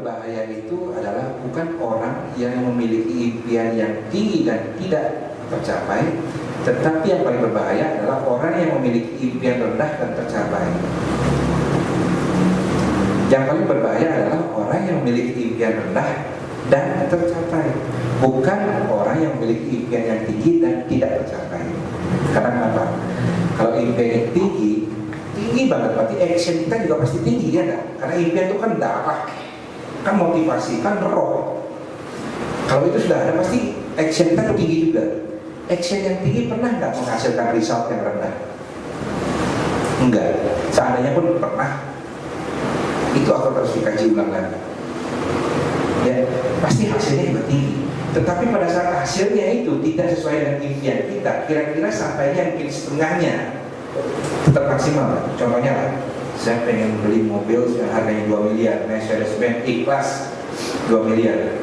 berbahaya itu adalah bukan orang yang memiliki impian yang tinggi dan tidak tercapai, tetapi yang paling berbahaya adalah orang yang memiliki impian rendah dan tercapai. Yang paling berbahaya adalah orang yang memiliki impian rendah dan tercapai, bukan orang yang memiliki impian yang tinggi dan tidak tercapai. Karena apa? Kalau impian tinggi banget, berarti action kita juga pasti tinggi, ya kan? Karena impian itu kan darah, kan motivasi, kan roh. Kalau itu sudah ada, pasti action kita tinggi juga. Action yang tinggi pernah nggak menghasilkan result yang rendah? Enggak. Seandainya pun pernah, itu akan terus dikaji ulang lagi. Ya, pasti hasilnya juga tinggi. Tetapi pada saat hasilnya itu tidak sesuai dengan impian kita, kira-kira sampainya mungkin setengahnya, tetap maksimal. Contohnya lah, saya pengen beli mobil yang harganya 2 miliar, Mercedes-Benz E-Class 2 miliar.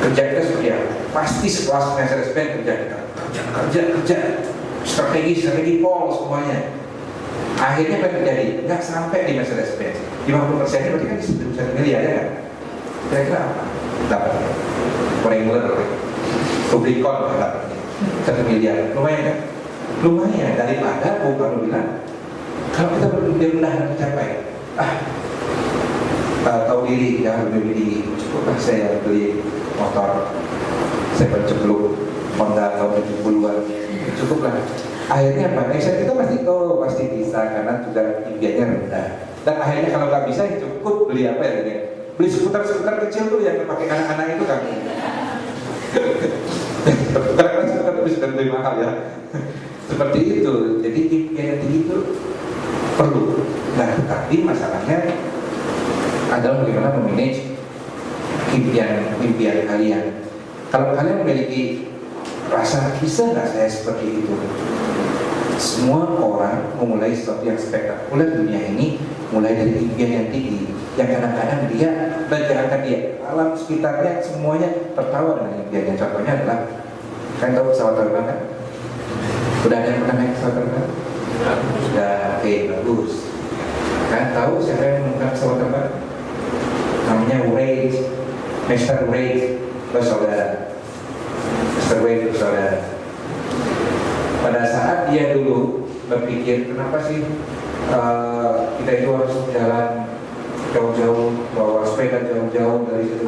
Kerja kita seperti apa? Pasti sekelas Mercedes-Benz kerja, strategi pol semuanya. Akhirnya apa yang terjadi? Nggak sampai di Mercedes-Benz. 50%-nya berarti kan 1 miliar, ya kan? Kira-kira apa? Dapat Wrangler, Rubicon dapat 1 miliar. Lumayan kan? Lumayan, daripada baru bilang kalau kita berpikir rendah dan mencapai, tahu diri, jangan lebih tinggi. Cukuplah saya beli motor, saya bercepluk Honda tahun 70-an, cukuplah. Akhirnya apa? Kita pasti bisa, karena juga impiannya rendah. Dan akhirnya kalau nggak bisa, cukup beli apa ya? Beli skuter kecil tuh yang dipakai anak-anak itu kan. Skuter sudah lebih mahal ya. Seperti itu. Jadi impian tinggi itu perlu. Nah, tapi masalahnya adalah bagaimana memanage impian kalian. Kalau kalian memiliki rasa bisa nggak saya seperti itu? Semua orang memulai sesuatu yang spektakuler dunia ini mulai dari impian yang tinggi, yang kadang-kadang dia berjalan dia alam sekitarnya semuanya tertawa dengan impiannya. Contohnya adalah, kan tahu pesawat terbang kan? Sudah ada yang pernah naik pesawat terbang? Sudah, oke, bagus. Kan tahu siapa yang menggunakan pesawat terbang? Namanya Wright, Mr. Wright, saudara. Mr. Wright itu saudara. Pada saat dia dulu berpikir, kenapa sih kita itu harus jalan jauh-jauh, bawa sepeda jauh-jauh dari situ.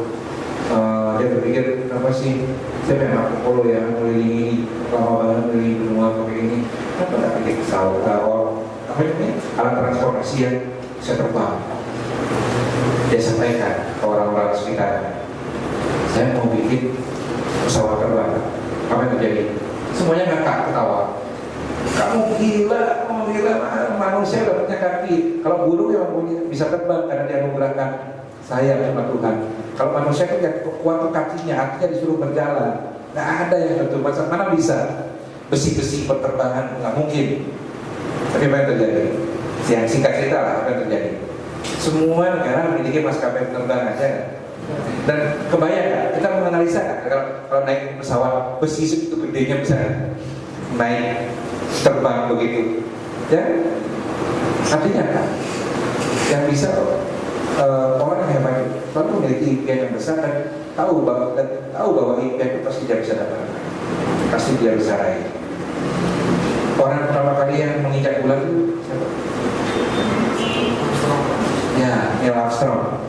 Dia berpikir, kenapa sih saya pengen Marco Polo ya, mengelilingi lama banget, mengelilingi benua kayak ini. Kenapa nggak bikin pesawat? Apa ini? Alat transportasi yang bisa terbang. Dia sampaikan ke orang-orang sekitar, saya mau bikin pesawat terbang. Apa yang terjadi? Semuanya ngakak, ketawa. Kamu gila, manusia udah punya kaki. Kalau burung yang bisa terbang karena dia menggunakan sayap sama Tuhan. Kalau manusia itu ya kuat kakinya, artinya disuruh berjalan. Nggak ada yang tentu. Mana bisa besi-besi berterbangan? Nggak mungkin. Tapi apa yang terjadi? Yang singkat cerita lah, apa yang terjadi? Semua negara memiliki maskapai penerbangan, ya. Dan kebayang nggak? Kita menganalisa nggak? Kalau naik pesawat besi segitu gedenya bisa naik terbang begitu, ya? Artinya kan? Yang bisa orang yang hebat selalu memiliki impian yang besar dan tahu bahwa impian itu pasti dia bisa dapat, pasti dia bisa raih. Orang pertama kali yang menginjak bulan itu siapa? Ya, Neil Armstrong.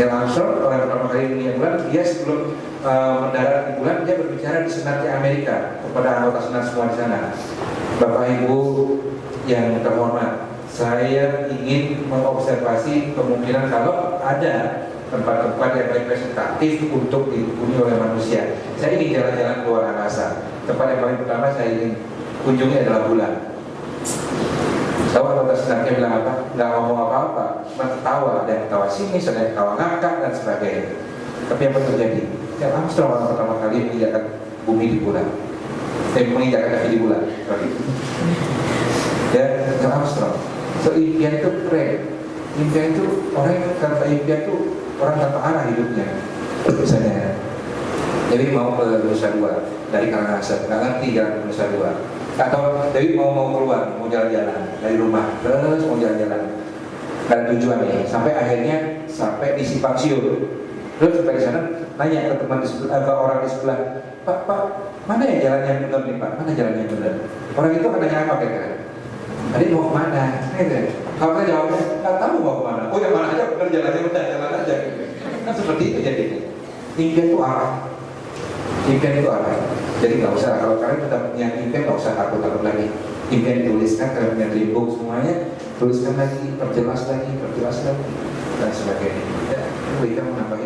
Neil Armstrong orang pertama kali menginjak bulan, dia sebelum mendarat di bulan dia berbicara di Senatnya Amerika kepada anggota Senat semua di sana. Bapak Ibu yang terhormat, saya ingin mengobservasi kemungkinan kalau ada tempat-tempat yang representatif untuk dihuni oleh manusia. Saya ingin jalan-jalan ke luar angkasa. Tempat yang paling pertama saya ingin kunjungi adalah bulan. Tahu anggota Senatnya bilang apa? Nggak ngomong apa-apa, cuma ketawa. Ada yang ketawa sini, ada yang ketawa ngakak dan sebagainya. Tapi apa yang terjadi? Neil Armstrong orang pertama kali menginjakkan bumi di bulan. Menginjakkan kaki di bulan. Ya, Neil Armstrong. So impian itu keren. Impian itu orang yang tanpa impian itu orang tanpa arah hidupnya. Misalnya, jadi mau ke Nusa Dua dari Karangasem, nggak ngerti jalan ke Nusa Dua. Atau jadi mau keluar, mau jalan-jalan dari rumah, terus mau jalan-jalan. Dan tujuan ya, sampai akhirnya sampai di simpang siur. Terus sampai di sana nanya ke teman di sebelah, ke orang di sebelah, Pak, mana ya jalan yang benar nih Pak? Mana jalan yang benar? Orang itu akan nanya apa kira-kira? Adik mau kemana? Gitu. Kalau saya jawabnya, nggak tahu mau kemana. Oh yang mana aja benar jalannya benar, jalan aja. Gitu. Nah seperti itu jadinya. Impian itu arah. Impian itu arah. Jadi nggak usah, kalau kalian sudah punya impian nggak usah takut-takut lagi. Impian tuliskan, kalian punya dreambook semuanya, tuliskan lagi, perjelas lagi, dan sebagainya. Ya, kita menambah